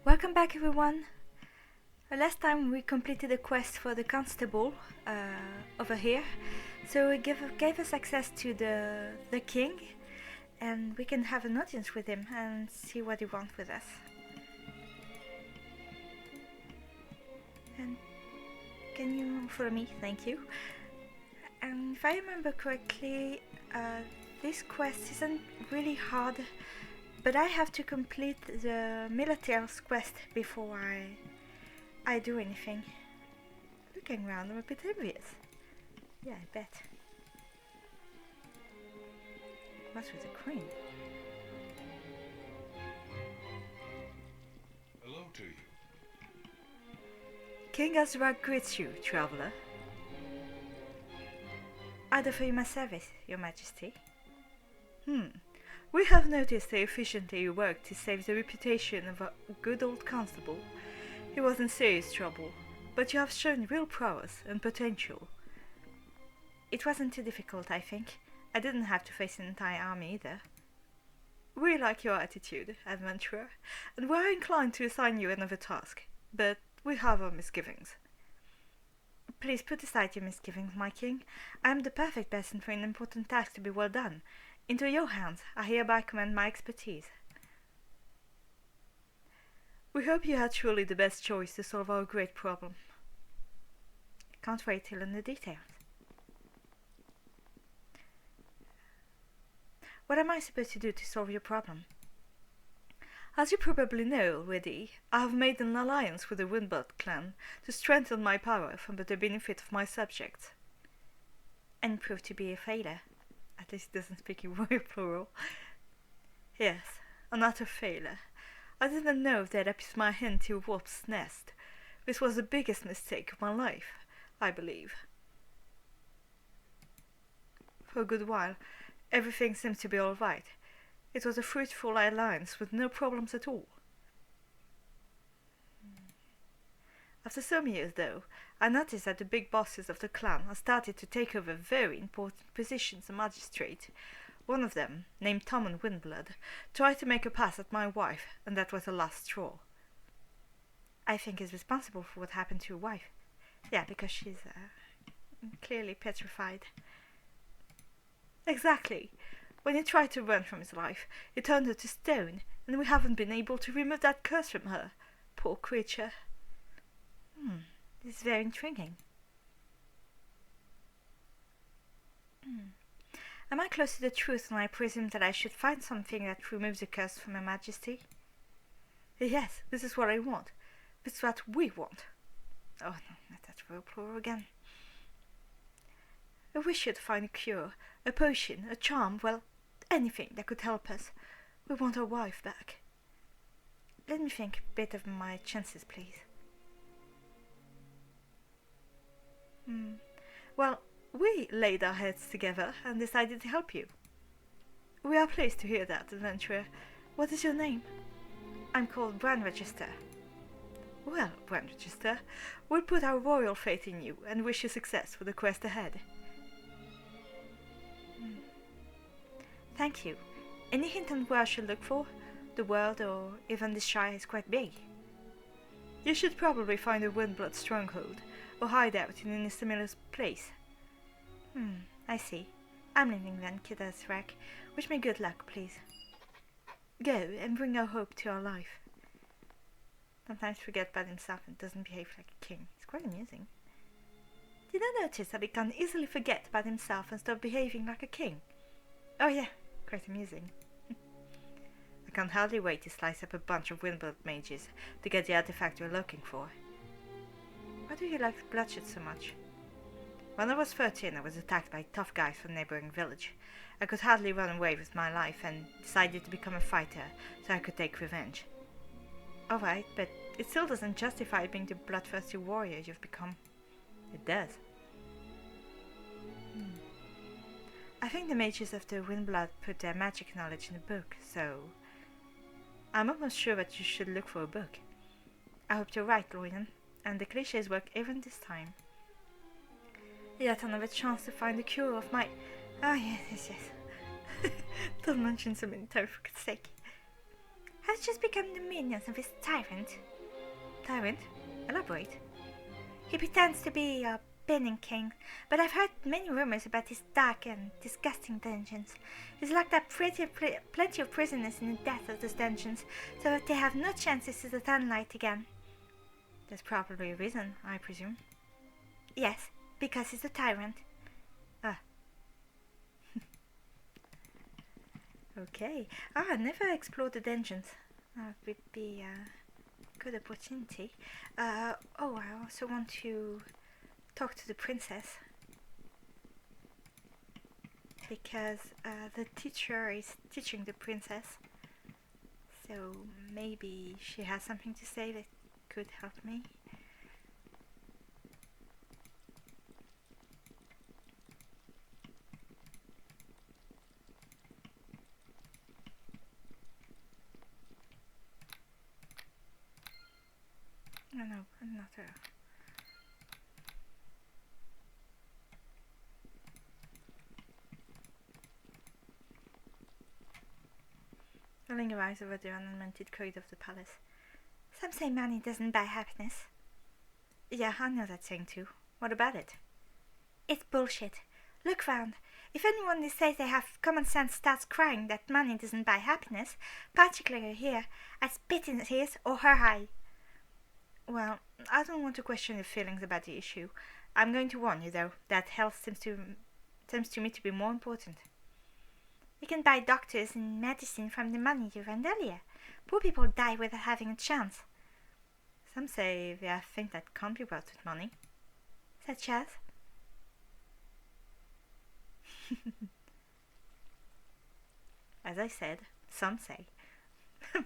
Welcome back, everyone. Last time we completed a quest for the constable over here, so it gave us access to the king, and we can have an audience with him and see what he wants with us. And can you follow me? Thank you. And if I remember correctly, this quest isn't really hard, but I have to complete the military's quest before I do anything. Looking around, I'm a bit envious. Yeah, I bet. What's with the queen? Hello to you. King Azrak greets you, traveler. I'd offer you my service, your majesty. We have noticed how efficiently you worked to save the reputation of a good old constable. He was in serious trouble, but you have shown real prowess and potential. It wasn't too difficult, I think. I didn't have to face an entire army either. We like your attitude, adventurer, and we're inclined to assign you another task, but we have our misgivings. Please put aside your misgivings, my king. I am the perfect person for an important task to be well done. Into your hands, I hereby commend my expertise. We hope you are truly the best choice to solve our great problem. Can't wait to learn the details. What am I supposed to do to solve your problem? As you probably know already, I have made an alliance with the Windblood clan to strengthen my power for the benefit of my subjects. And proved to be a failure. At least it doesn't speak in word plural. Yes, an utter failure. I didn't know that I put my hand to a wasp's nest. This was the biggest mistake of my life, I believe. For a good while, everything seemed to be all right. It was a fruitful alliance with no problems at all. After some years, though, I noticed that the big bosses of the clan had started to take over very important positions as magistrate. One of them, named Tommen Windblood, tried to make a pass at my wife, and that was the last straw. I think he's responsible for what happened to your wife. Yeah, because she's clearly petrified. Exactly. When he tried to run from his life, he turned her to stone, and we haven't been able to remove that curse from her. Poor creature. This is very intriguing. Am I close to the truth when I presume that I should find something that removes the curse from Her Majesty? Yes, this is what I want. This is what we want. Oh no, not that real plural again. I wish you'd find a cure, a potion, a charm, well, anything that could help us. We want our wife back. Let me think a bit of my chances, please. Well, we laid our heads together and decided to help you. We are pleased to hear that, adventurer. What is your name? I'm called Bran Register. Well, Bran Register, we'll put our royal faith in you and wish you success for the quest ahead. Thank you. Any hint on where I should look for? The world or even this shire is quite big. You should probably find a Windblood stronghold or hideout in any similar place. I see. I'm leaving then, Kid Azrak. Wish me good luck, please. Go and bring our hope to our life. Sometimes forget about himself and doesn't behave like a king. It's quite amusing. Did I notice that he can easily forget about himself and start behaving like a king? Oh yeah, quite amusing. I can hardly wait to slice up a bunch of Windblood mages to get the artifact we're looking for. Why do you like bloodshed so much? When I was 13, I was attacked by tough guys from a neighboring village. I could hardly run away with my life and decided to become a fighter so I could take revenge. Alright, but it still doesn't justify being the bloodthirsty warrior you've become. It does. I think the mages of the Windblood put their magic knowledge in a book, so I'm almost sure that you should look for a book. I hope you're right, Loyden, and the clichés work even this time. Yet another chance to find the cure of my... Oh yes. Don't mention so many times for God's sake. has just become the minions of his tyrant. Tyrant? Elaborate. He pretends to be a Benin king, but I've heard many rumors about his dark and disgusting dungeons. He's locked up plenty of prisoners in the depths of those dungeons, so that they have no chance to see the sunlight again. There's probably a reason, I presume. Yes, because he's a tyrant. Ah. Okay. I never explored the dungeons. That would be a good opportunity. I also want to talk to the princess. Because the teacher is teaching the princess. So maybe she has something to say that could help me. No, not her. I linger eyes over the ornamented corridor of the palace. Some say money doesn't buy happiness. Yeah, I know that saying too. What about it? It's bullshit. Look round. If anyone who says they have common sense starts crying that money doesn't buy happiness, particularly here, I spit in his or her eye. Well, I don't want to question your feelings about the issue. I'm going to warn you, though, that health seems to me to be more important. You can buy doctors and medicine from the money you earned earlier. Poor people die without having a chance. Some say there are things that can't be bought with money. Such as? As I said, some say.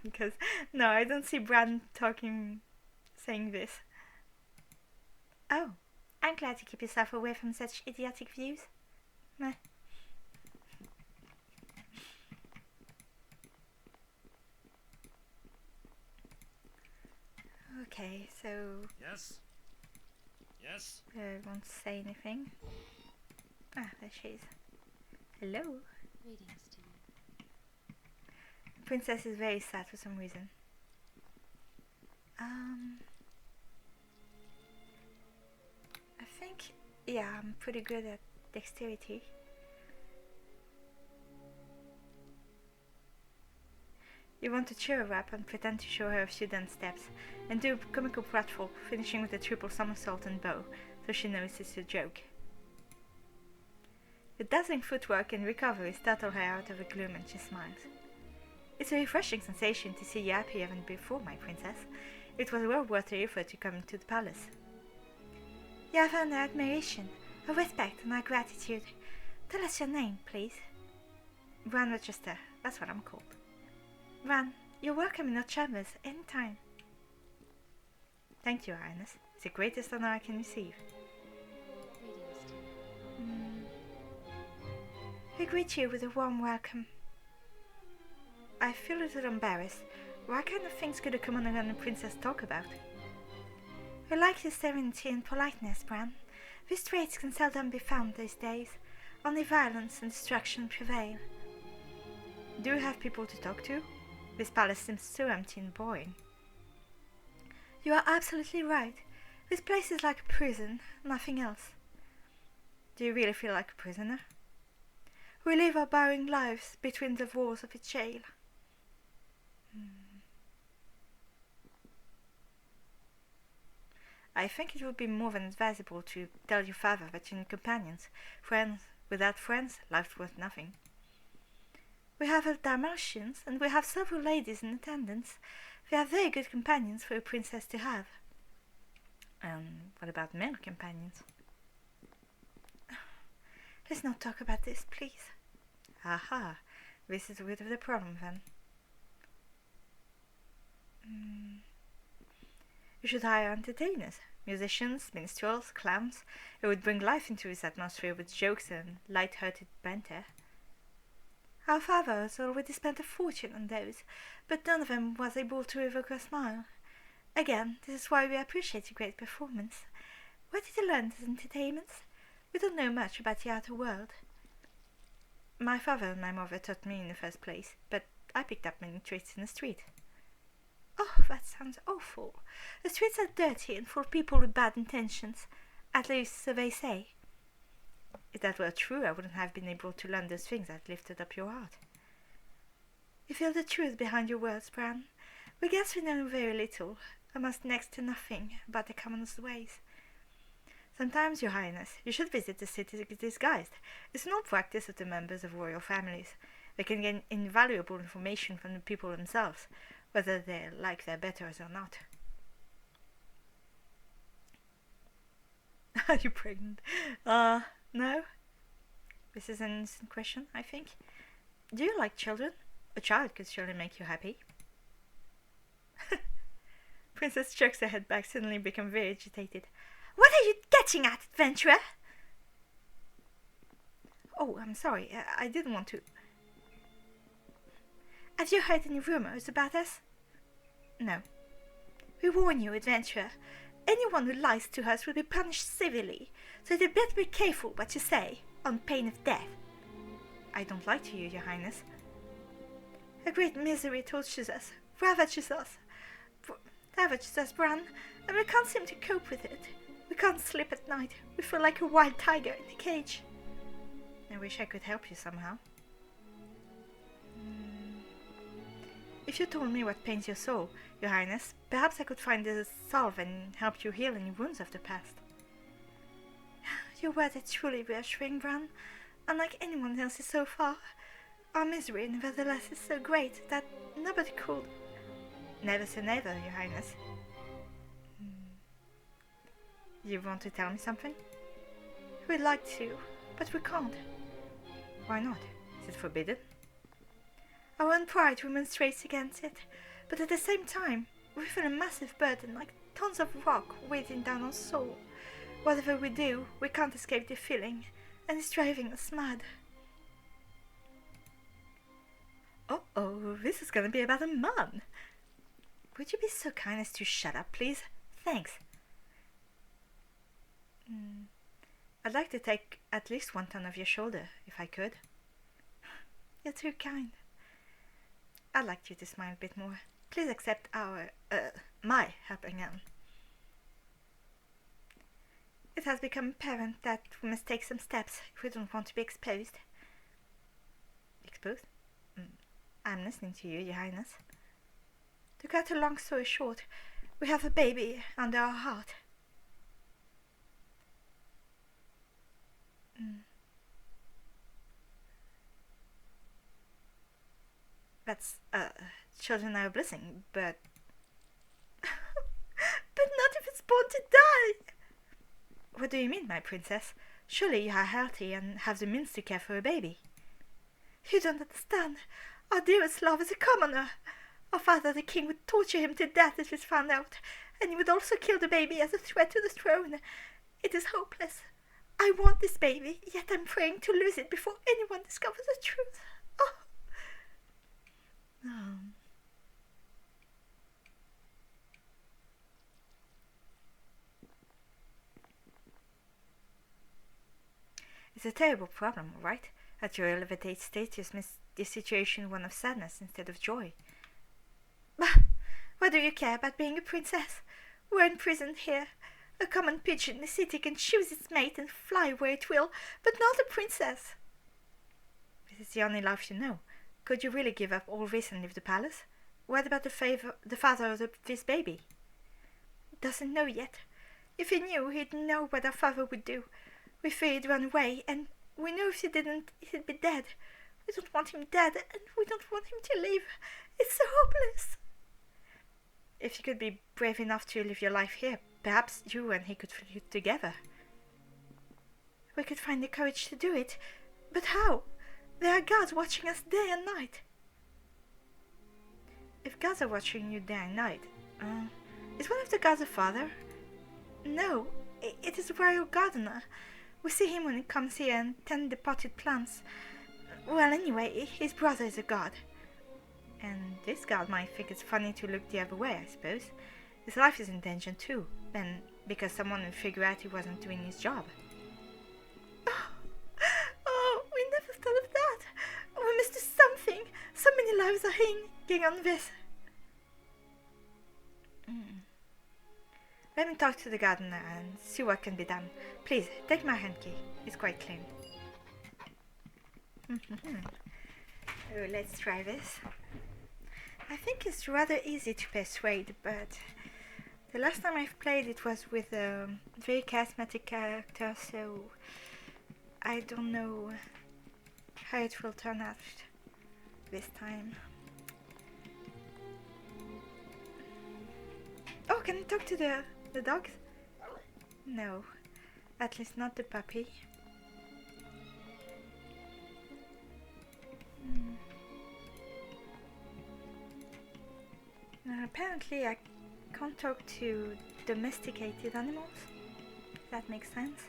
Because, no, I don't see Bran saying this. Oh, I'm glad to keep yourself away from such idiotic views. Meh. Okay, so... Yes? Yes? I won't say anything. Ah, there she is. Hello? Greetings to you. Princess is very sad for some reason. I think, yeah, I'm pretty good at dexterity. You want to cheer her up and pretend to show her a few dance steps, and do a comical pratfall, finishing with a triple somersault and bow, so she knows it's a joke. Your dazzling footwork and recovery startle her out of her gloom, and she smiles. It's a refreshing sensation to see you happier than before, my princess. It was well worth the effort to come to the palace. You have earned our admiration, our respect, and our gratitude. Tell us your name, please. Bran Rochester, that's what I'm called. Bran, you're welcome in our chambers any time. Thank you, Your Highness. It's the greatest honor I can receive. Greetings to you. We greet you with a warm welcome. I feel a little embarrassed. What kind of things could a commander and a princess talk about? We like your serenity and politeness, Bran. These traits can seldom be found these days. Only violence and destruction prevail. Do you have people to talk to? This palace seems so empty and boring. You are absolutely right. This place is like a prison, nothing else. Do you really feel like a prisoner? We live our boring lives between the walls of a jail. I think it would be more than advisable to tell your father that you need companions. Without friends, life's worth nothing. We have a Dalmatians, and we have several ladies in attendance. They are very good companions for a princess to have. And what about male companions? Let's not talk about this, please. Aha, this is a bit of the problem then. You should hire entertainers, musicians, minstrels, clowns. It would bring life into this atmosphere with jokes and light-hearted banter. Our father has already spent a fortune on those, but none of them was able to evoke a smile. Again, this is why we appreciate a great performance. Where did you learn these entertainments? We don't know much about the outer world. My father and my mother taught me in the first place, but I picked up many tricks in the street. Oh, that sounds awful. The streets are dirty and full of people with bad intentions. At least, so they say. If that were true, I wouldn't have been able to learn those things that lifted up your heart. You feel the truth behind your words, Bran. We guess we know very little, almost next to nothing, about the commonest ways. Sometimes, Your Highness, you should visit the city disguised. It's an old practice of the members of royal families. They can gain invaluable information from the people themselves, whether they like their betters or not. Are you pregnant? No? This is an innocent question, I think. Do you like children? A child could surely make you happy. Princess jerks her head back, suddenly become very agitated. What are you getting at, adventurer? Oh, I'm sorry. I didn't want to. Have you heard any rumors about us? No. We warn you, adventurer. Anyone who lies to us will be punished severely, so you'd better be careful what you say, on pain of death. I don't lie to you, Your Highness. A great misery tortures us, ravages us, Bran, and we can't seem to cope with it. We can't sleep at night. We feel like a wild tiger in a cage. I wish I could help you somehow. If you told me what pains your soul, Your Highness, perhaps I could find a salve and help you heal any wounds of the past. Your words are truly reassuring, Bran. Unlike anyone else's so far, our misery, nevertheless, is so great that nobody could. Never say never, Your Highness. You want to tell me something? We'd like to, but we can't. Why not? Is it forbidden? Our own pride remonstrates against it, but at the same time, we feel a massive burden like tons of rock weighing down our soul. Whatever we do, we can't escape the feeling, and it's driving us mad. Uh-oh, this is gonna be about a man. Would you be so kind as to shut up, please? Thanks. I'd like to take at least 1 ton of your shoulder, if I could. You're too kind. I'd like you to smile a bit more. Please accept my helping hand. It has become apparent that we must take some steps if we don't want to be exposed. Exposed? I'm listening to you, Your Highness. To cut a long story short, we have a baby under our heart. That's, children are a blessing, but... but not if it's born to die! What do you mean, my princess? Surely you are healthy and have the means to care for a baby. You don't understand. Our dearest love is a commoner. Our father, the king, would torture him to death if he's found out, and he would also kill the baby as a threat to the throne. It is hopeless. I want this baby, yet I'm praying to lose it before anyone discovers the truth. Oh. It's a terrible problem, all right? At your elevated status, makes the situation one of sadness instead of joy. Bah! What do you care about being a princess? We're imprisoned here. A common pigeon in the city can choose its mate and fly where it will, but not a princess. This is the only life you know. Could you really give up all this and leave the palace? What about the father of this baby? He doesn't know yet. If he knew, he'd know what our father would do. We fear he'd run away, and we know if he didn't, he'd be dead. We don't want him dead, and we don't want him to leave. It's so hopeless. If you could be brave enough to live your life here, perhaps you and he could flee together. We could find the courage to do it, but how? There are guards watching us day and night. If guards are watching you day and night, is one of the guards a father? No, it is a royal gardener. We see him when he comes here and tend the potted plants. Well, anyway, his brother is a guard. And this guard might think it's funny to look the other way, I suppose. His life is in danger too, then because someone will figure out he wasn't doing his job. Oh, we never thought of that. We must do something. So many lives are hanging on this. Let me talk to the gardener and see what can be done. Please, take my hand key. It's quite clean. Oh, let's try this. I think it's rather easy to persuade, but the last time I've played it was with a very charismatic character, so I don't know how it will turn out this time. Oh, can I talk to the dogs? No, at least not the puppy. Apparently I can't talk to domesticated animals. If that makes sense.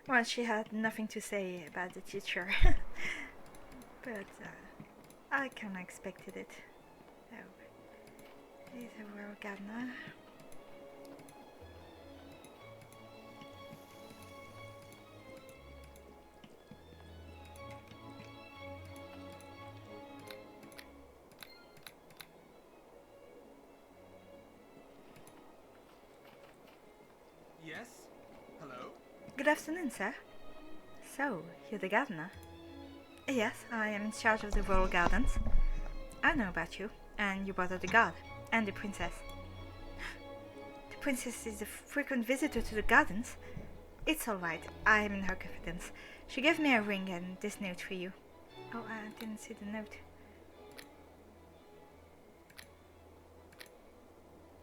Well, she had nothing to say about the teacher, but I kinda expected it. Oh, he's a royal gardener. Yes? Hello? Good afternoon, sir. So, you're the gardener? Yes, I am in charge of the royal gardens. I know about you, and you bother the guard, and the princess. The princess is a frequent visitor to the gardens. It's alright, I am in her confidence. She gave me a ring and this note for you. Oh, I didn't see the note.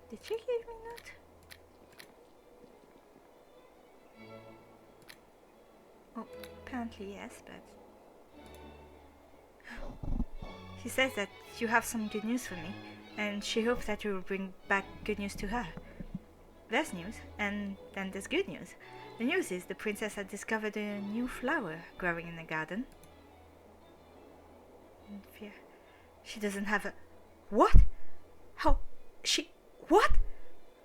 Did she give me a note? Oh, apparently yes, but... She says that you have some good news for me, and she hopes that you will bring back good news to her. There's news, and then there's good news. The news is the princess had discovered a new flower growing in the garden. Fear. She doesn't have a... What? How? She... What?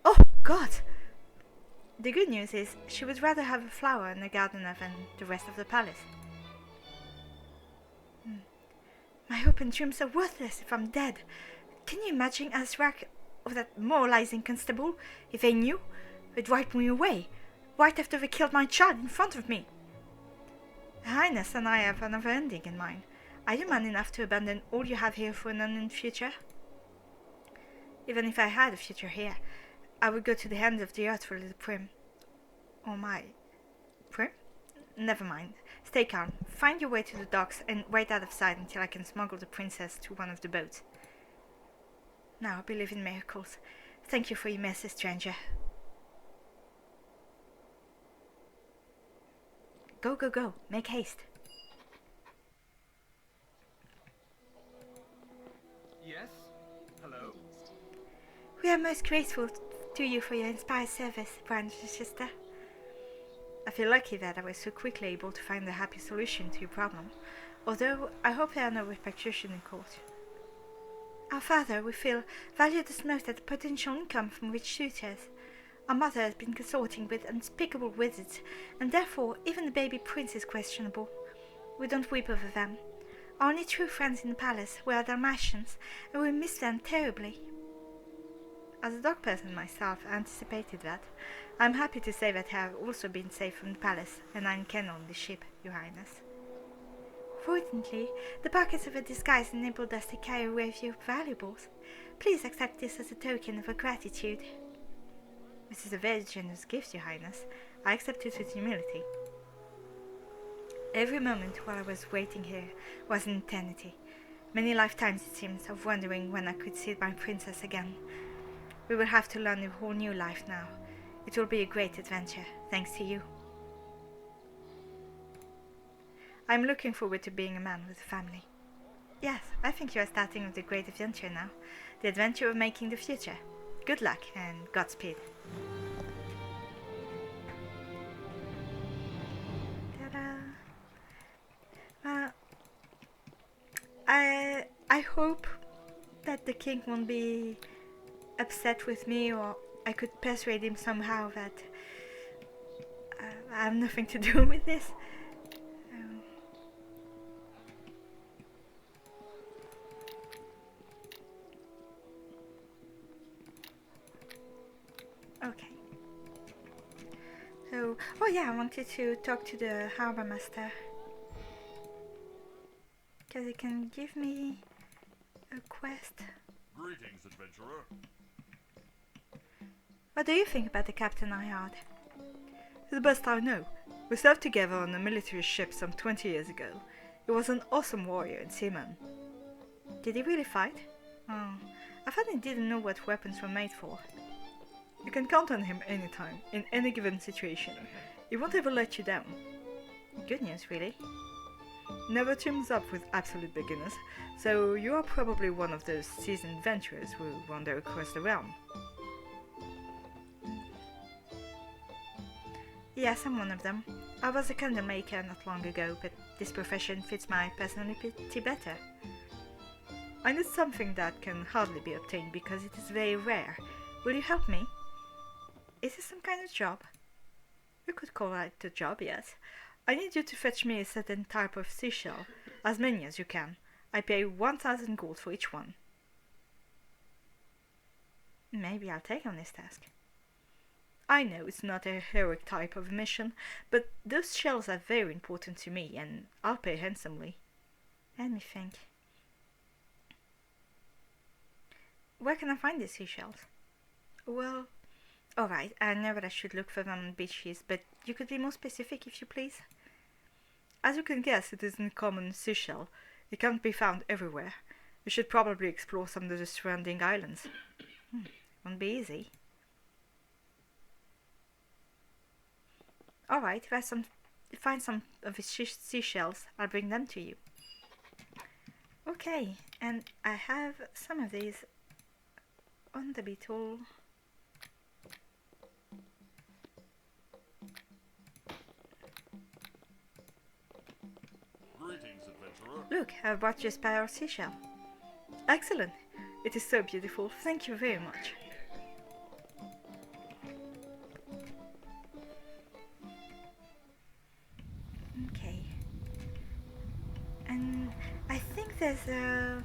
Oh, God! The good news is she would rather have a flower in the garden than the rest of the palace. My hope and dreams are worthless if I'm dead. Can you imagine Azrak or that moralizing constable, if they knew, they'd wipe me away, right after they killed my child in front of me? Her Highness and I have another ending in mind. Are you man enough to abandon all you have here for an unknown future? Even if I had a future here, I would go to the end of the earth for a little prim. Oh my... Prim? Never mind. Stay calm. Find your way to the docks and wait out of sight until I can smuggle the princess to one of the boats. Now I believe in miracles. Thank you for your mercy, stranger. Go, go, go. Make haste. Yes? Hello? We are most grateful to you for your inspired service, Bran, sister. I feel lucky that I was so quickly able to find a happy solution to your problem, although I hope there are no repercussions in court. Our father, we feel, valued us most at the potential income from rich suitors. Our mother has been consorting with unspeakable wizards, and therefore even the baby prince is questionable. We don't weep over them. Our only true friends in the palace were Dalmatians, and we miss them terribly. As a dog person myself, I anticipated that. I am happy to say that I have also been saved from the palace, and I am kennel on the ship, Your Highness. Fortunately, the pockets of a disguise enabled us to carry away a few valuables. Please accept this as a token of our gratitude. This is a very generous gift, Your Highness. I accept it with humility. Every moment while I was waiting here was an eternity. Many lifetimes, it seems, of wondering when I could see my princess again. We will have to learn a whole new life now. It will be a great adventure, thanks to you. I am looking forward to being a man with a family. Yes, I think you are starting with the great adventure now. The adventure of making the future. Good luck and Godspeed. Ta-da! I hope that the king won't be upset with me, or I could persuade him somehow that I have nothing to do with this. yeah, I wanted to talk to the harbor master. Because he can give me a quest. Greetings, adventurer. What do you think about the captain I had? He's the best I know. We served together on a military ship some 20 years ago. He was an awesome warrior and seaman. Did he really fight? Oh, I thought he didn't know what weapons were made for. You can count on him anytime, in any given situation. He won't ever let you down. Good news, really. Never teams up with absolute beginners, so you are probably one of those seasoned adventurers who wander across the realm. Yes, I'm one of them. I was a candle maker not long ago, but this profession fits my personality better. I need something that can hardly be obtained because it is very rare. Will you help me? Is this some kind of job? You could call it a job, yes. I need you to fetch me a certain type of seashell, as many as you can. I pay 1,000 gold for each one. Maybe I'll take on this task. I know it's not a heroic type of mission, but those shells are very important to me, and I'll pay handsomely. Let me think. Where can I find these seashells? Well, alright, I know that I should look for them on beaches, but you could be more specific if you please. As you can guess, it isn't a common seashell. It can't be found everywhere. You should probably explore some of the surrounding islands. Won't be easy. Alright, if I find some of these seashells, I'll bring them to you. Okay, and I have some of these on the beetle. Greetings, adventurer. Look, I brought you a spiral seashell. Excellent. It is so beautiful. Thank you very much. Okay. And I think there's an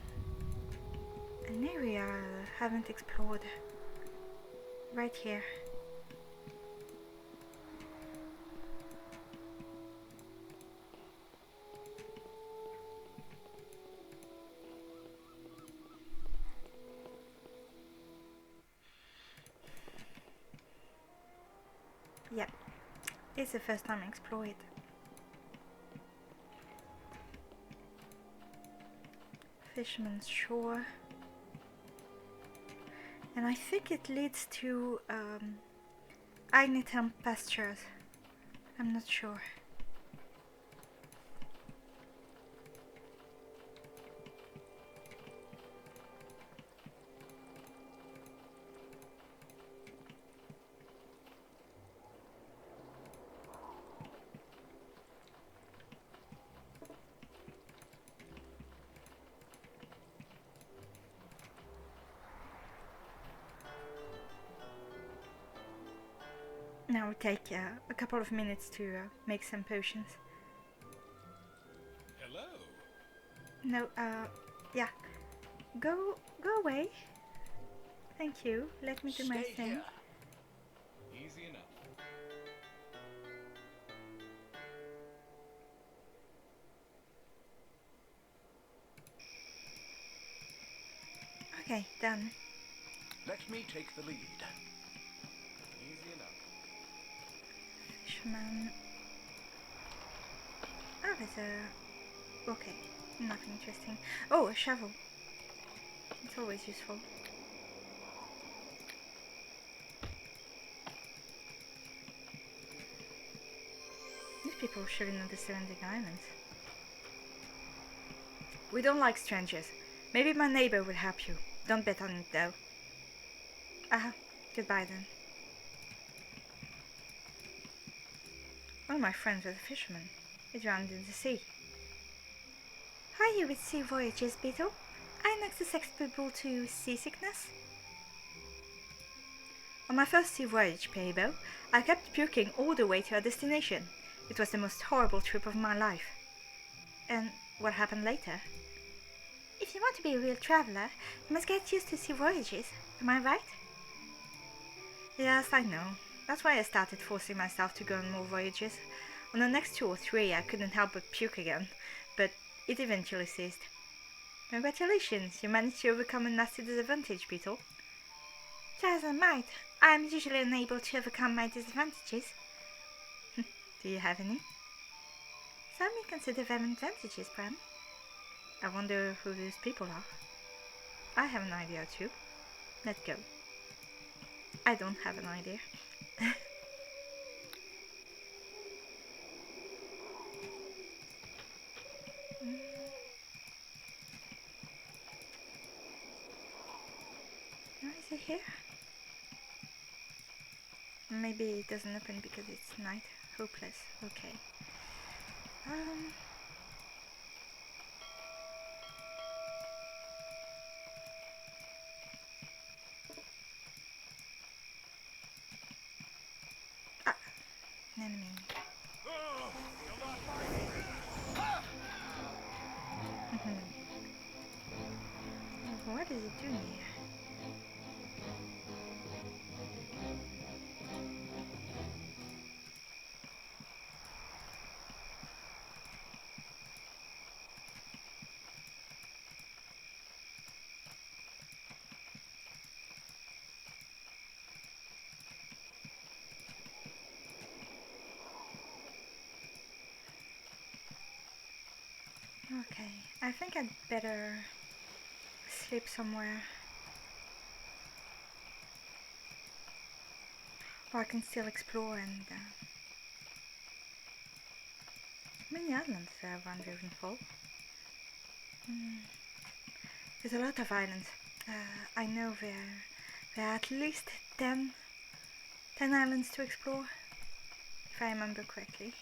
area I haven't explored. Right here. Yep, it's the first time I explore it. Fisherman's Shore. And I think it leads to Agnetum pastures. I'm not sure. Now we'll take a couple of minutes to make some potions. Hello. No, yeah. Go away. Thank you. Let me do my thing. Here. Easy enough. Okay, done. Let me take the lead. Easy enough. Fisherman. Oh, there's a... Okay, nothing interesting. Oh, a shovel. It's always useful. These people should know the surrounding islands. We don't like strangers. Maybe my neighbor will help you. Don't bet on it though. Goodbye then. One of my friends was a fisherman. He drowned in the sea. Are you with Sea Voyages, Beetle? Are you not susceptible to seasickness? On my first sea voyage, Paybo, I kept puking all the way to our destination. It was the most horrible trip of my life. And what happened later? If you want to be a real traveler, you must get used to sea voyages. Am I right? Yes, I know. That's why I started forcing myself to go on more voyages. On the next 2 or 3 I couldn't help but puke again, but it eventually ceased. Congratulations, you managed to overcome a nasty disadvantage, Beetle. Just a mite. I'm usually unable to overcome my disadvantages. Do you have any? Some may consider them advantages, Bran. I wonder who those people are. I have an idea too. Let's go. I don't have an idea. Why is it here? Maybe it doesn't open because it's night. Hopeless. Okay. An enemy. Oh, you're not What is it doing here? Okay, I think I'd better sleep somewhere. Or I can still explore and... many islands around Ravenfall. There's a lot of islands. I know there are at least 10 islands to explore, if I remember correctly.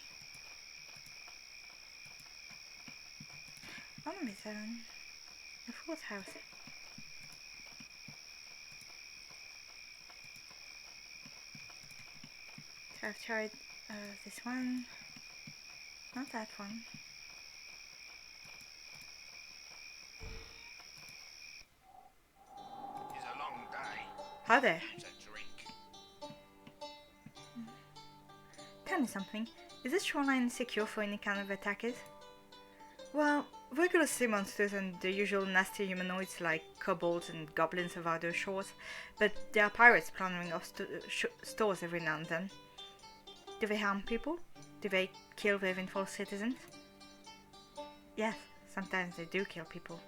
One of it's a fourth house. So I've tried this one, not that one. It's a long day. Hi there. Use a drink. Tell me something. Is this shoreline secure for any kind of attackers? Well, regular sea monsters and the usual nasty humanoids like kobolds and goblins of other shores, but there are pirates plundering off stores every now and then. Do they harm people? Do they kill Ravenfall citizens? Yes, sometimes they do kill people.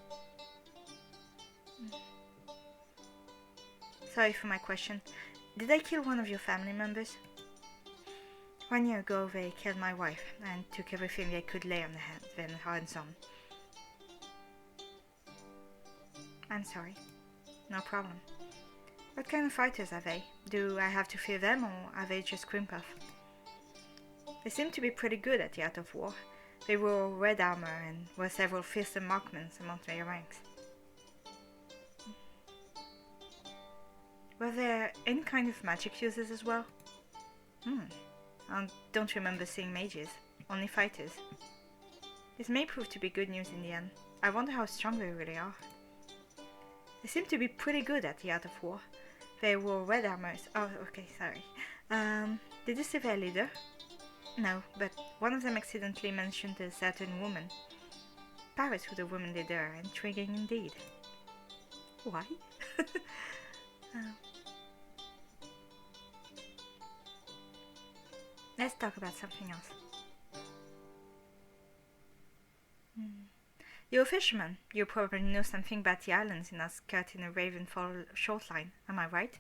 Sorry for my question. Did they kill one of your family members? 1 year ago they killed my wife and took everything they could lay on their hands on. I'm sorry. No problem. What kind of fighters are they? Do I have to fear them or are they just Krimpov? They seem to be pretty good at the art of war. They wore red armor and were several fearsome marksmen among their ranks. Were there any kind of magic users as well? I don't remember seeing mages, only fighters. This may prove to be good news in the end. I wonder how strong they really are. They seem to be pretty good at the art of war. They wore red armors. Oh, okay, sorry. Did you see their leader? No, but one of them accidentally mentioned a certain woman. Pirates with a woman leader, intriguing indeed. Why? Let's talk about something else. You're a fisherman. You probably know something about the islands in our skirt in a Ravenfall shoreline, am I right?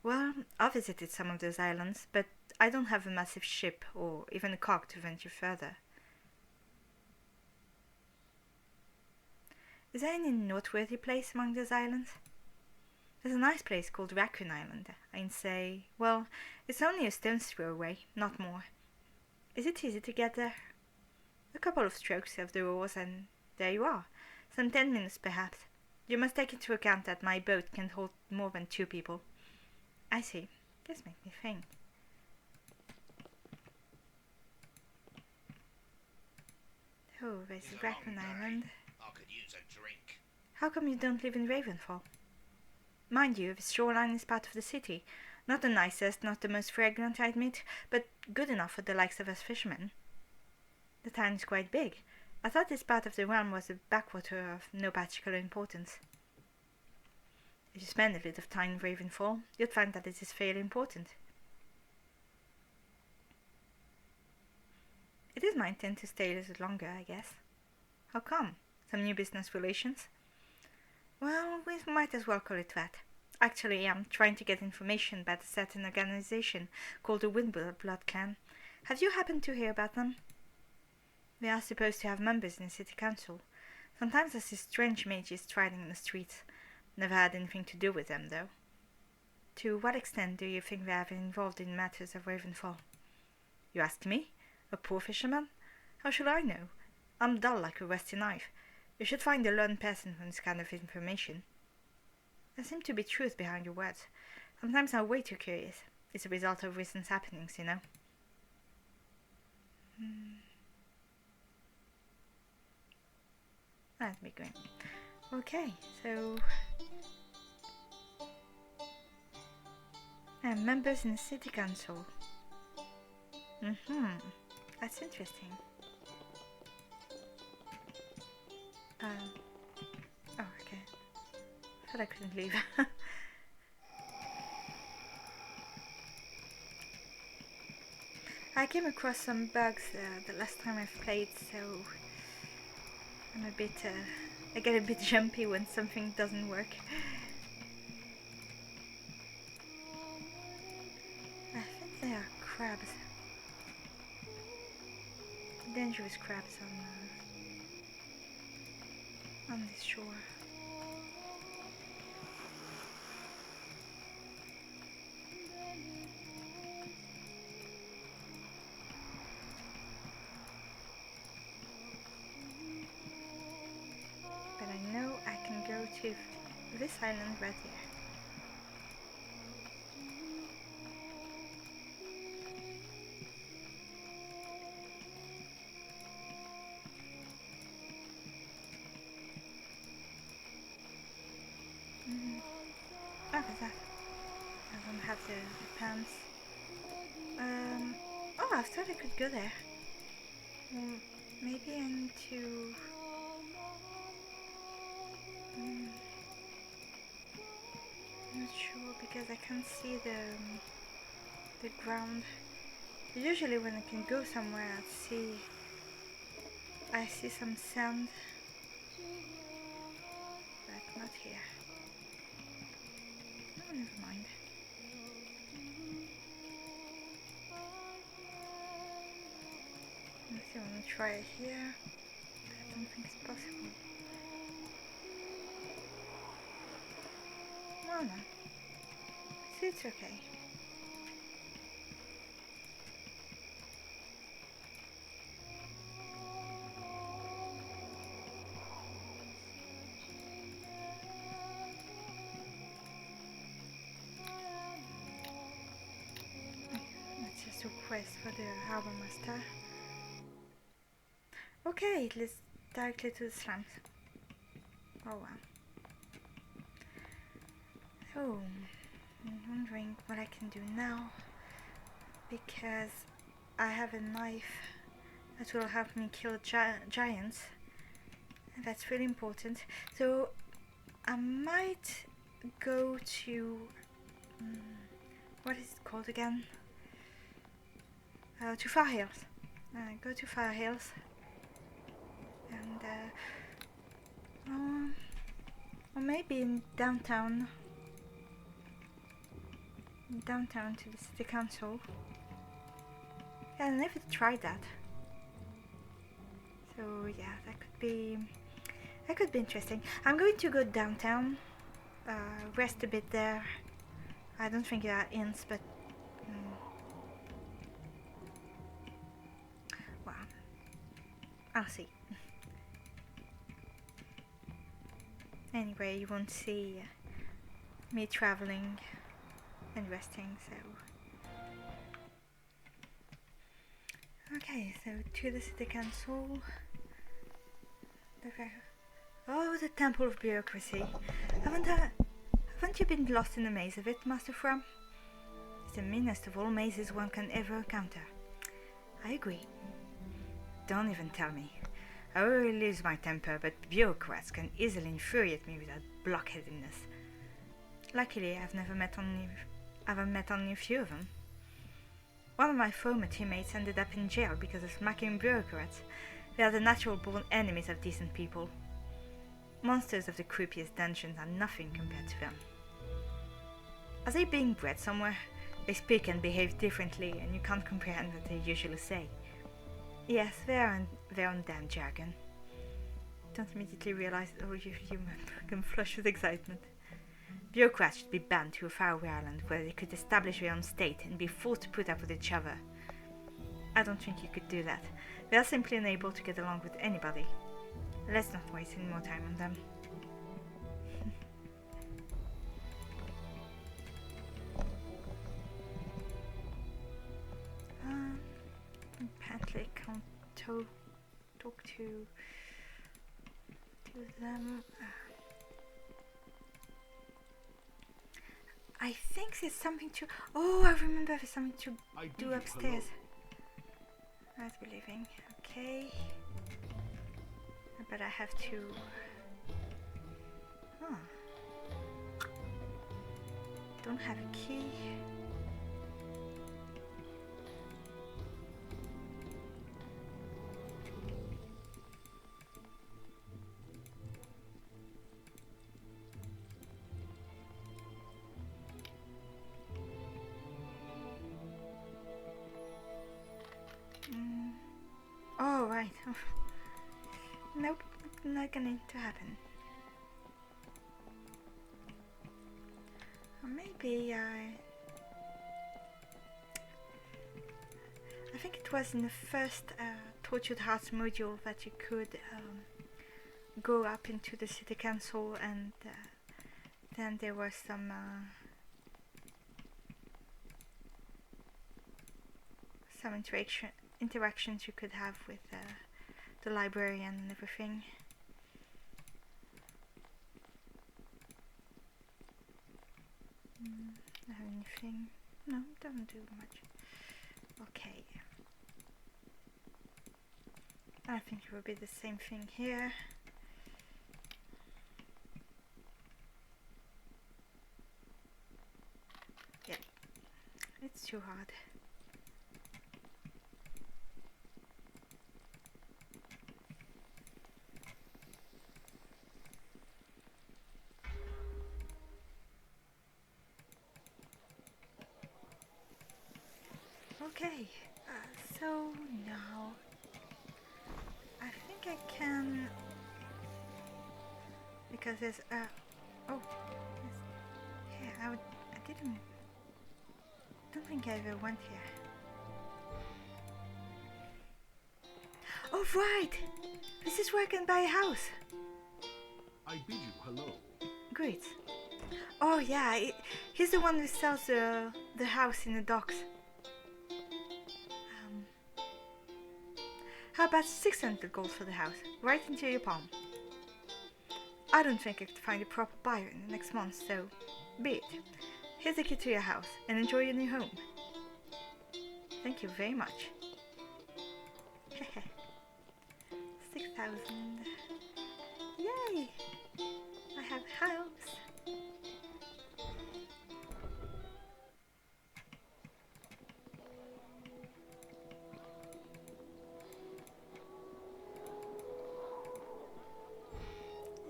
Well, I visited some of those islands, but I don't have a massive ship or even a cog to venture further. Is there any noteworthy place among those islands? There's a nice place called Raccoon Island. I'd say, well, it's only a stone's throw away, not more. Is it easy to get there? A couple of strokes of the oars and there you are. Some 10 minutes perhaps. You must take into account that my boat can hold more than 2 people. I see. This makes me think. Oh, there's Raccoon Island. I could use a drink. How come you don't live in Ravenfall? Mind you, the shoreline is part of the city. Not the nicest, not the most fragrant, I admit, but good enough for the likes of us fishermen. The town is quite big. I thought this part of the realm was a backwater of no particular importance. If you spend a bit of time in Ravenfall, you'd find that it is fairly important. It is my intent to stay a little longer, I guess. How come? Some new business relations? Well, we might as well call it that. Actually, I'm trying to get information about a certain organization called the Windblood Clan. Have you happened to hear about them? They are supposed to have members in the city council. Sometimes I see strange mages striding in the streets. Never had anything to do with them, though. To what extent do you think they have been involved in matters of Ravenfall? You ask me? A poor fisherman? How should I know? I'm dull like a rusty knife. You should find a learned person for this kind of information. There seems to be truth behind your words. Sometimes I'm way too curious. It's a result of recent happenings, you know. That'd be great. Okay, so... members in the city council. That's interesting. Oh, okay. Thought I couldn't leave. I came across some bugs the last time I've played, so I'm a bit, I get a bit jumpy when something doesn't work. I think they are crabs. Dangerous crabs on this shore. But I know I can go to this island right here. Oh, what's that? I don't have the pants. Oh, I thought I could go there. Maybe I need to... not sure because I can't see the ground. Usually when I can go somewhere I see some sand, but not here. Oh, never mind. Let's see, I'm gonna try it here. I don't think it's possible. No, no. See, it's okay. Let's just request for the harbor master. Okay, it leads directly to the slums. Oh wow. So, I'm wondering what I can do now, because I have a knife that will help me kill giants, and that's really important. So I might go to what is it called again? To Far Hills. Go to Far Hills, and or maybe in downtown to the city council. Yeah, I never tried that. So yeah, that could be interesting. I'm going to go downtown, rest a bit there. I don't think there are inns, but well, I'll see. Anyway, you won't see me traveling and resting, so okay, so to the city council. Oh, the temple of bureaucracy. Haven't you been lost in the maze of it, Master Fram? the meanest of all mazes one can ever encounter. I agree. Don't even tell me. I already lose my temper, but bureaucrats can easily infuriate me with that blockheadedness. Luckily, I haven't met only a few of them. One of my former teammates ended up in jail because of smacking bureaucrats. They are the natural-born enemies of decent people. Monsters of the creepiest dungeons are nothing compared to them. Are they being bred somewhere? They speak and behave differently, and you can't comprehend what they usually say. Yes, they are in their own damn jargon. Don't immediately realize you can flush with excitement. Bureaucrats should be banned to a faraway island where they could establish their own state and be forced to put up with each other. I don't think you could do that. They are simply unable to get along with anybody. Let's not waste any more time on them. Apparently I can't talk to them. I think there's something to... Oh, I remember there's something to do upstairs. Right, we're leaving. Okay. But I have to... Oh. Don't have a key. Oh, right. Nope, not going to happen. Or maybe I think it was in the first Tortured Hearts module that you could go up into the city council, and then there was some interactions you could have with the librarian and everything. Have anything? No, doesn't do much. Okay. I think it will be the same thing here. Yeah, it's too hard. Okay, so now I think I can, because there's oh, yeah, I don't think I ever went here. Oh right, this is where I can buy a house. I bid you hello. Great. Oh yeah, he's the one who sells the house in the docks. How about 600 gold for the house, right into your palm? I don't think I could find a proper buyer in the next month, so be it. Here's the key to your house, and enjoy your new home. Thank you very much. 6,000. Yay! I have a house.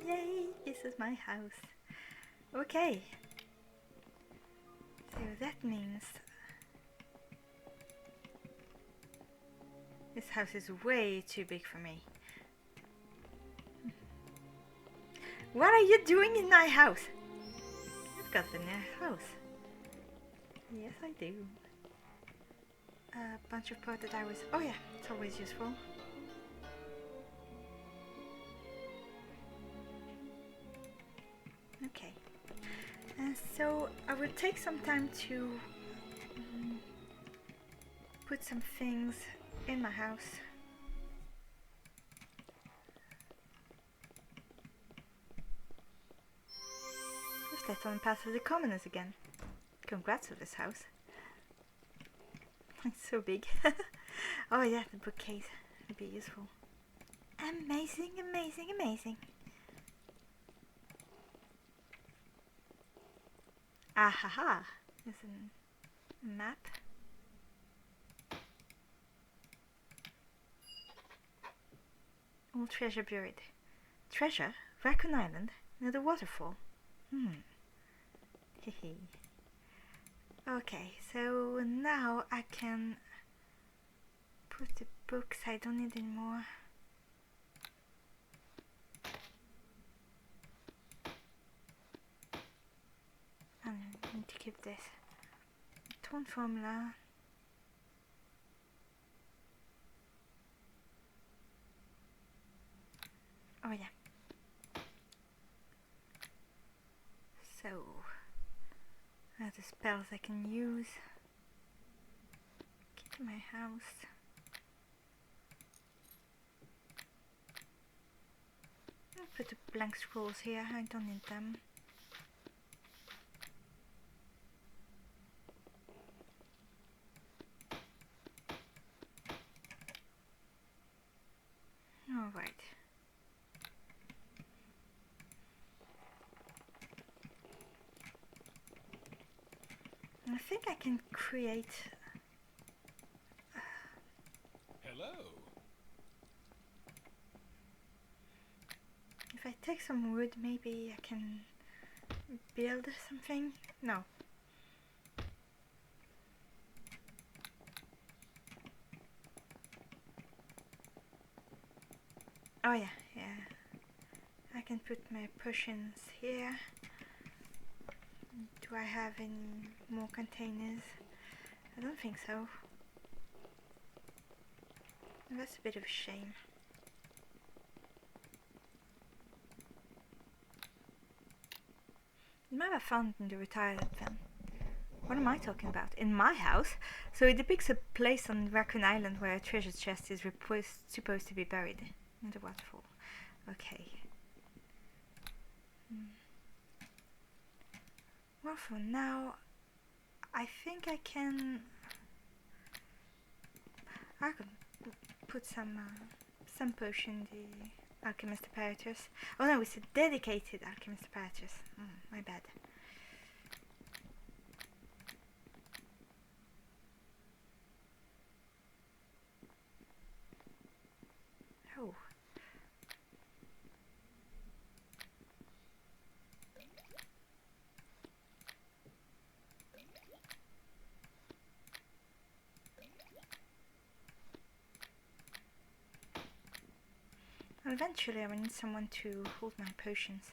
Yay, this is my house. Okay. So that means this house is way too big for me. What are you doing in my house? I've got the new house. Yes, I do. A bunch of potted hours. Oh yeah, it's always useful. Okay, so I will take some time to put some things in my house. We've stepped on the path of the commoners again. Congrats with this house. It's so big. Oh yeah, the bookcase would be useful. Amazing, amazing, amazing. Ahaha, there's a map. All treasure buried. Treasure? Raccoon Island? Near the waterfall? Hehe. Okay, so now I can put the books I don't need anymore. I need to keep this. Tone formula. Oh yeah. So, the spells I can use. Get to my house. I'll put the blank scrolls here, I don't need them. Alright. I think I can create... Hello. If I take some wood, maybe I can build something? No. Oh yeah, yeah. I can put my potions here. Do I have any more containers? I don't think so. That's a bit of a shame. You might have found in the retired then. What am I talking about? In my house? So it depicts a place on Raccoon Island where a treasure chest is supposed to be buried in the waterfall. Okay. Well, for now, I think I can put some potion in the alchemist apparatus. Oh no, it's a dedicated alchemist apparatus. My bad. Oh. Eventually I will need someone to hold my potions.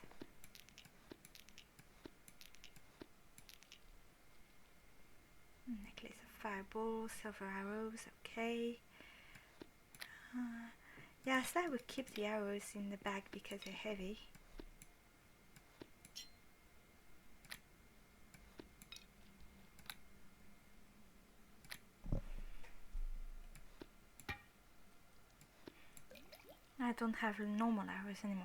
Necklace of fireballs, silver arrows, okay. Yes, I would keep the arrows in the bag because they're heavy. I don't have normal arrows anymore.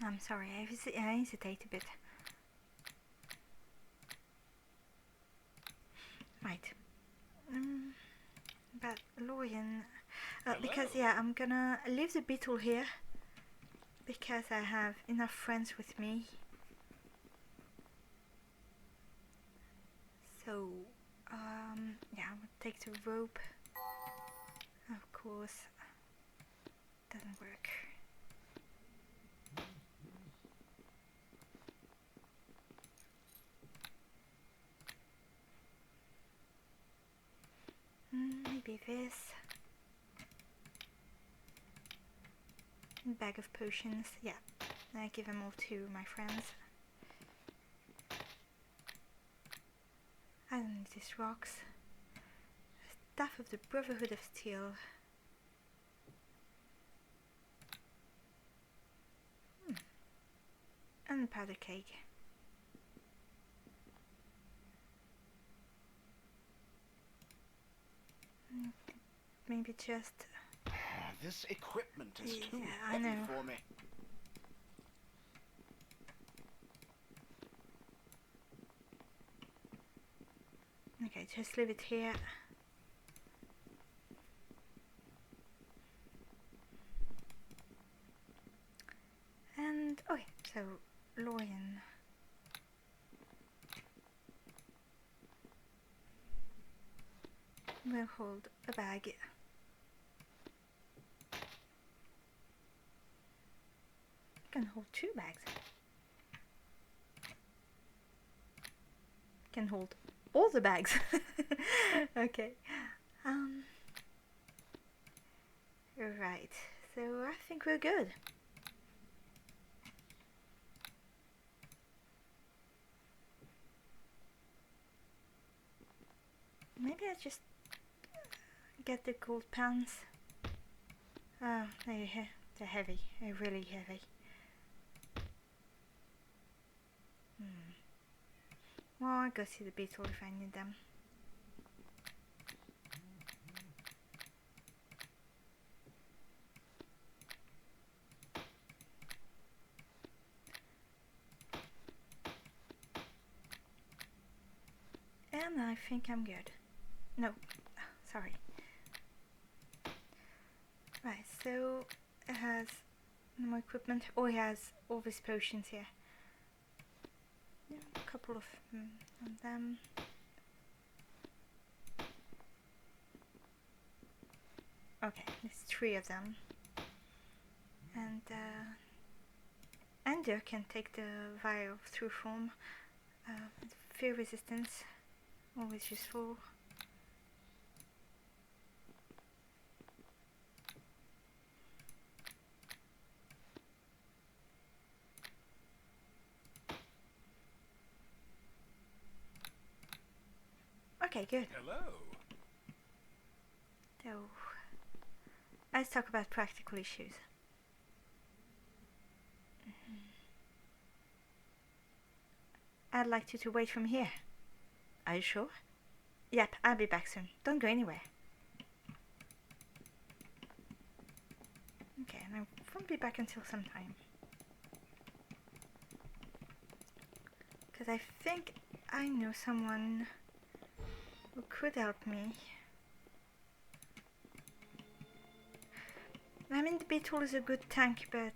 I'm sorry, I hesitate a bit. Right. But Lorian, because yeah, I'm gonna leave the beetle here because I have enough friends with me. So, yeah, I will take the rope. Of course, doesn't work. Maybe this. Bag of potions, yeah. I give them all to my friends. I don't need these rocks. Staff of the Brotherhood of Steel. And powder cake. maybe just... This equipment is too Yeah, I heavy know. for me. Okay, just leave it here. And, okay, so, loin. Will hold a bag. Can hold 2 bags. Can hold all the bags. Okay. Right. So I think we're good. Maybe I just get the gold pants. Oh, they're heavy. They're really heavy. Well, I'll go see the beetle if I need them. And I think I'm good. No, sorry. Right, so it has no more equipment. Oh, it has all these potions here. Yeah, a couple of them. Okay, there's 3 of them. And Ender can take the vial of true form. Fear resistance, always useful. Okay, good. Hello. So, let's talk about practical issues. I'd like you to wait from here. Are you sure? Yep, I'll be back soon. Don't go anywhere. Okay, and I won't be back until sometime. Because I think I know someone who could help me. I mean, the beetle is a good tank, but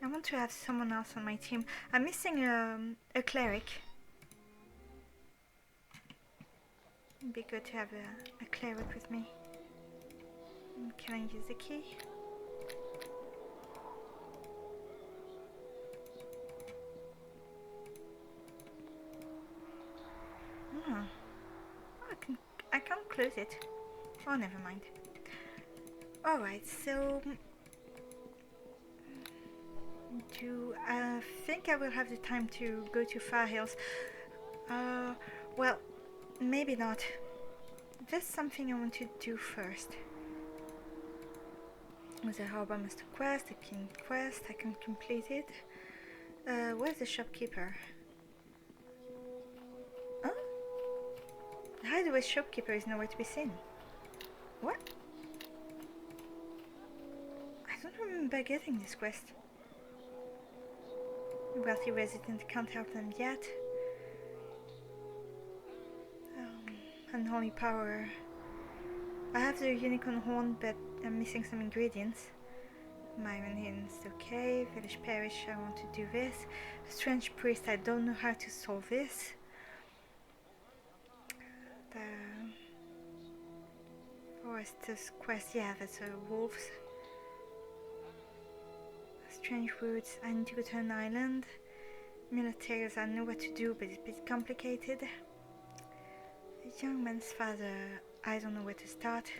I want to have someone else on my team. I'm missing a cleric. It'd be good to have a cleric with me. Can I use the key? Oh, I can't close it. Oh, never mind. Alright, so do I think I will have the time to go to Far Hills? Well, maybe not. There's something I want to do first. There's a Harbour Master quest, a King quest, I can complete it. Where's the shopkeeper? Huh? The hideaway shopkeeper is nowhere to be seen. What? I don't remember getting this quest. Wealthy resident can't help them yet. Unholy power. I have the unicorn horn, but I'm missing some ingredients. Myron Hidden's okay. Village parish, I want to do this. Strange priest, I don't know how to solve this. The forester's quest, yeah, that's wolves. Strange woods, I need to go to an island. Militaries, I know what to do, but it's a bit complicated. A young man's father, I don't know where to start.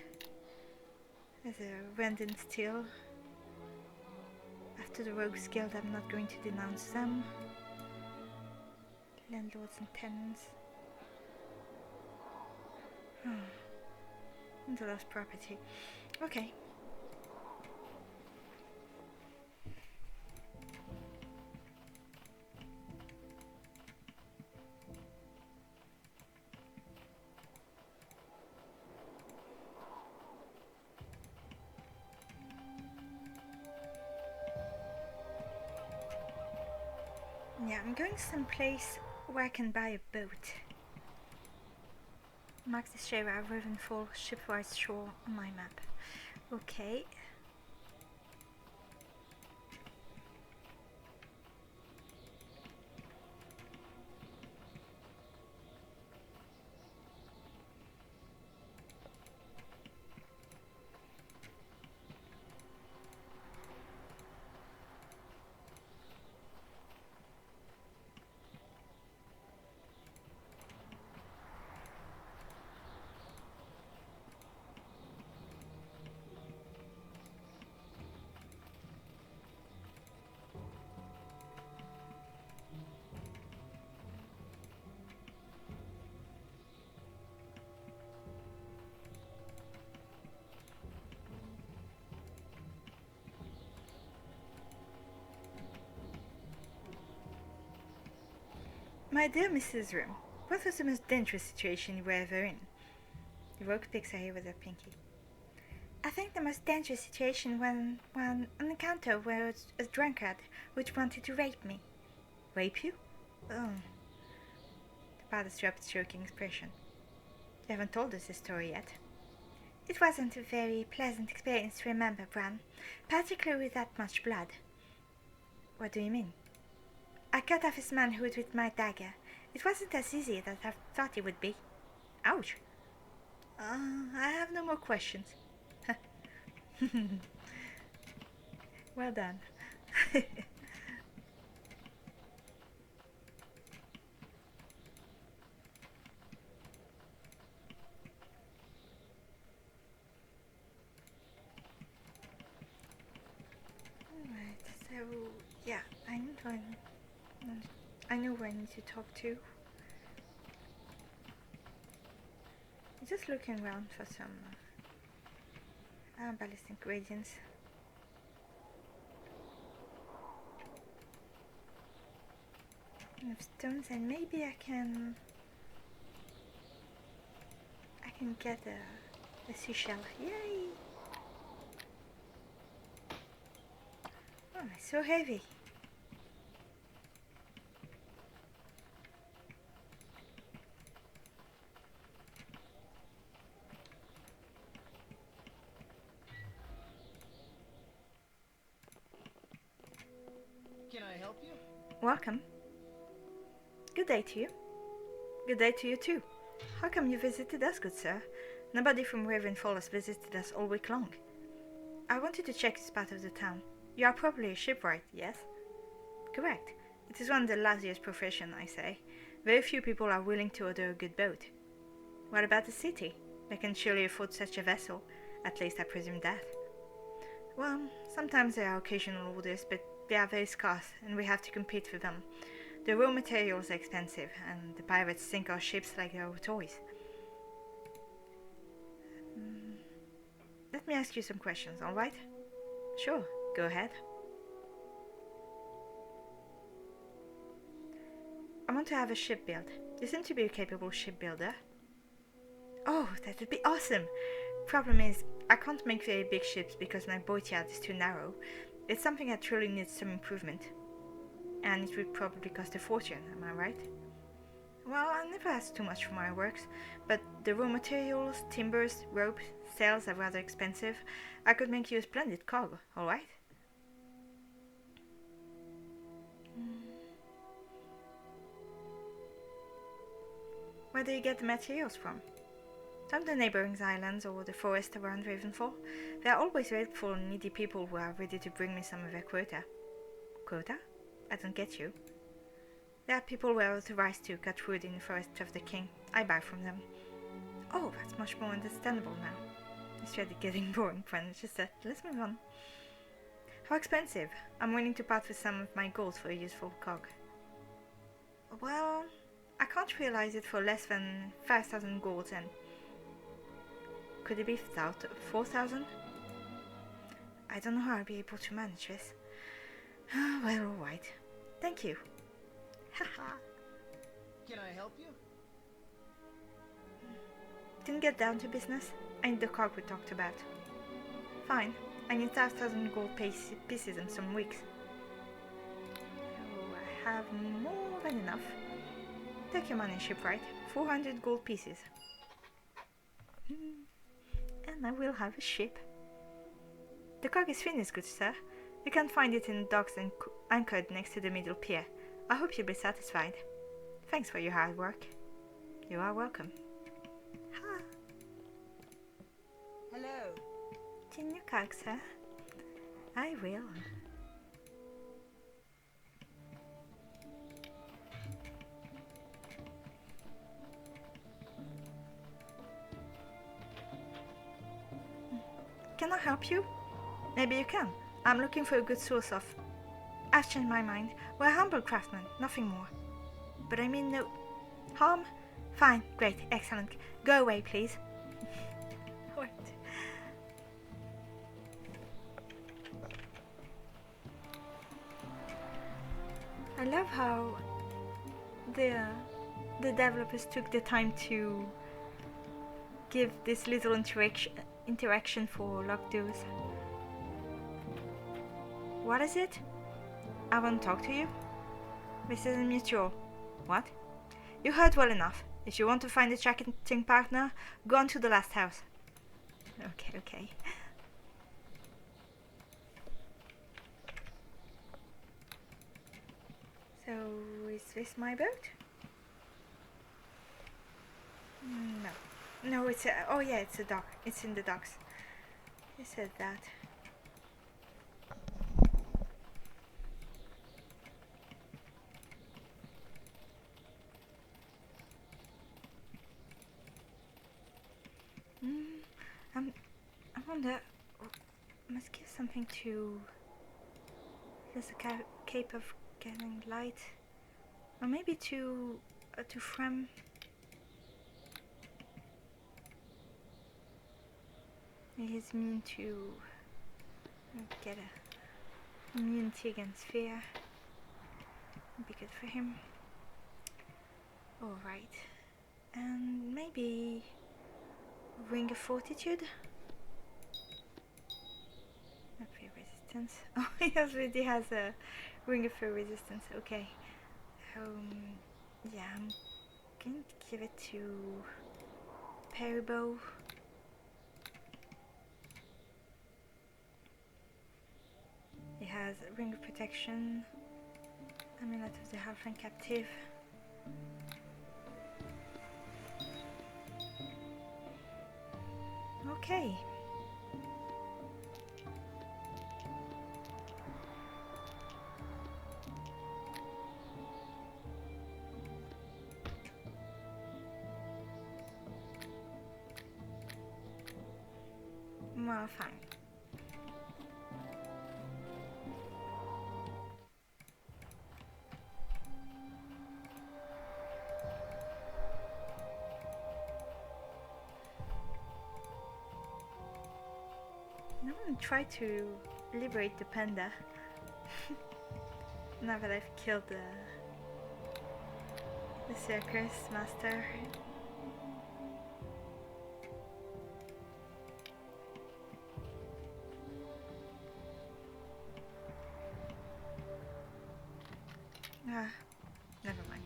There's a Randon still. After the Rogues Guild, I'm not going to denounce them. Landlords and tenants. The lost property. Okay. I'm going someplace where I can buy a boat. Mark the Shara Ravenfall shipwise shore on my map. Okay. My dear Mrs. Room, what was the most dangerous situation you were ever in? The rogue picks her hair with her pinky. I think the most dangerous situation when an encounter where a drunkard which wanted to rape me. Rape you? Oh. The father dropped a joking expression. You haven't told us the story yet. It wasn't a very pleasant experience to remember, Bran, particularly with that much blood. What do you mean? I cut off his manhood with my dagger. It wasn't as easy as I thought it would be. Ouch. I have no more questions. Well done. Alright, so yeah, I know who I need to talk to. I'm just looking around for some ballistic ingredients. Enough stones, and maybe I can get a seashell. Yay! Oh, it's so heavy. Can I help you? Welcome. Good day to you. Good day to you too. How come you visited us, good sir? Nobody from Ravenfall has visited us all week long. I wanted to check this part of the town. You are probably a shipwright, yes? Correct. It is one of the lousiest professions, I say. Very few people are willing to order a good boat. What about the city? They can surely afford such a vessel. At least I presume that. Well, sometimes there are occasional orders, but they are very scarce, and we have to compete for them. The raw materials are expensive, and the pirates sink our ships like they are toys. Let me ask you some questions, alright? Sure, go ahead. I want to have a ship built. You seem to be a capable shipbuilder. Oh, that would be awesome! Problem is, I can't make very big ships because my boatyard is too narrow. It's something that truly needs some improvement. And it would probably cost a fortune, am I right? Well, I never ask too much for my works, but the raw materials, timbers, ropes, sails are rather expensive. I could make you a splendid cargo, alright? Where do you get the materials from? From the neighboring islands or the forest around Ravenfall. There are always grateful and needy people who are ready to bring me some of their quota. Quota? I don't get you. There are people who are authorized to cut wood in the forest of the king. I buy from them. Oh, that's much more understandable now. It's really getting boring, friend. Just that. Let's move on. How expensive? I'm willing to part with some of my gold for a useful cog. Well, I can't realize it for less than 5,000 gold, and could it be 4,000? I don't know how I'll be able to manage this. Well, alright. Thank you. Haha. Can I help you? Didn't get down to business. I need the cog we talked about. Fine. I need 5,000 gold pieces in some weeks. Oh, I have more than enough. Take your money, shipwright. 400 gold pieces. And I will have a ship. The cock is finished, good sir. You can find it in the docks and anchored next to the middle pier. I hope you'll be satisfied. Thanks for your hard work. You are welcome. Ha! Hello. Tin your cock, sir. I will. Can I help you? Maybe you can. I'm looking for a good source of... I've changed my mind. We're humble craftsmen, nothing more. But I mean no... harm? Fine, great, excellent. Go away, please. What? I love how the developers took the time to give this little interaction for locked doors. What is it? I want to talk to you. This isn't mutual. What? You heard well enough. If you want to find a chatting partner, go on to the last house. Okay. So, is this my boat? No, it's a... oh yeah, it's a dock. It's in the docks. You said that. I wonder... I must give something to... There's a cape of gathering light. Or maybe to Frem. He's immune to get a immunity against fear. Would be good for him. Alright. And maybe Ring of Fortitude? Not fear resistance. Oh, he already has a Ring of Fear resistance. Okay. Yeah, I'm going to give it to Peribow. He has a Ring of Protection, Amulet of the Halfling Captive. Okay. Well, fine. I'm gonna try to liberate the panda. Now that I've killed the circus master. Never mind.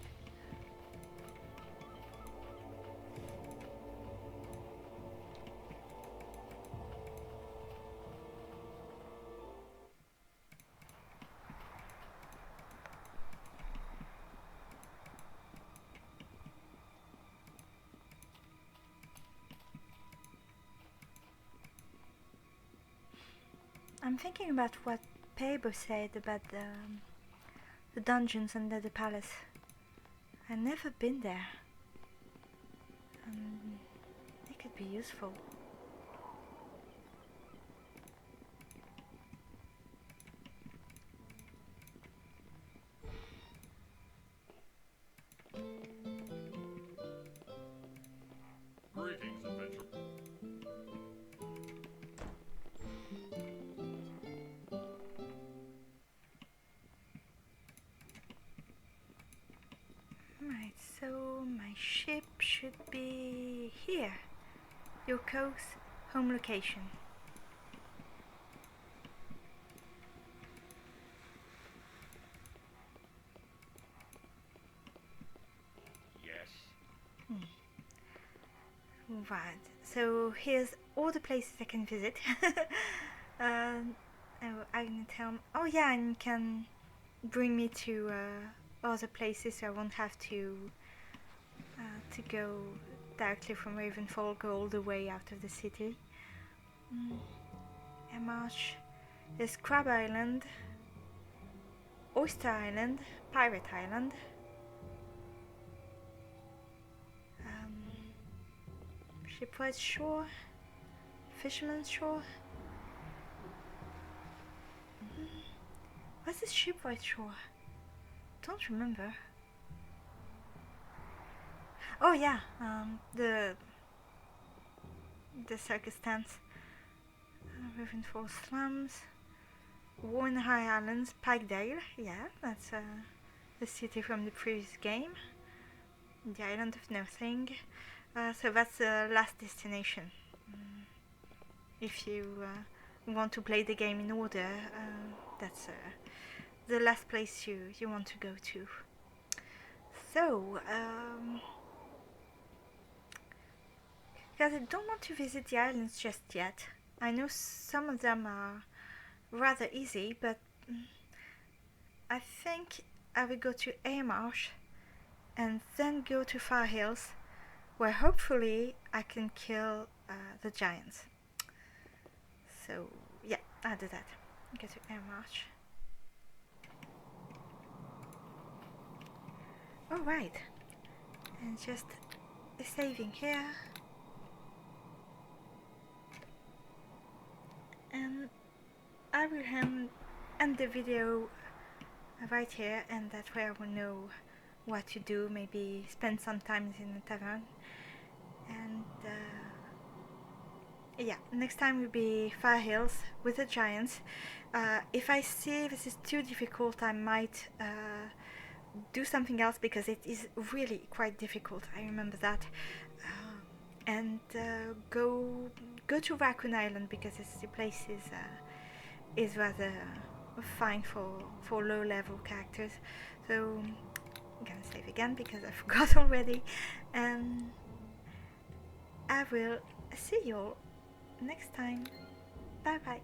I'm thinking about what Pebo said about the dungeons under the palace. I've never been there. It could be useful. Greetings, adventure. Right, so my ship should be here. Yoko's home location. Right, so here's all the places I can visit. Oh, I'm gonna tell him. Oh yeah, and you can bring me to other places, so I won't have to go directly from Ravenfall, go all the way out of the city. Marsh. There's Crab Island, Oyster Island, Pirate Island. Shipwright Shore, Fisherman's Shore. What's this Shipwright Shore? Don't remember. Oh yeah, the circus tents. Ravenfall Slums, Warren High Islands, Pikedale. Yeah, that's the city from the previous game. The Island of Nothing. So that's the last destination. If you want to play the game in order, that's the last place you want to go to. So, because I don't want to visit the islands just yet. I know some of them are rather easy, but I think I will go to Airmarsh and then go to Far Hills, where hopefully I can kill the giants. So yeah, I'll do that. Go to Airmarsh. Alright, and just saving here. And I will end the video right here, and that way I will know what to do. Maybe spend some time in the tavern. And yeah, next time will be Far Hills with the giants. If I see this is too difficult, I might do something else, because it is really quite difficult. I remember that. And go to Raccoon Island, because the place is rather fine for low level characters. So I'm gonna save again because I forgot already, and I will see you all next time. Bye bye.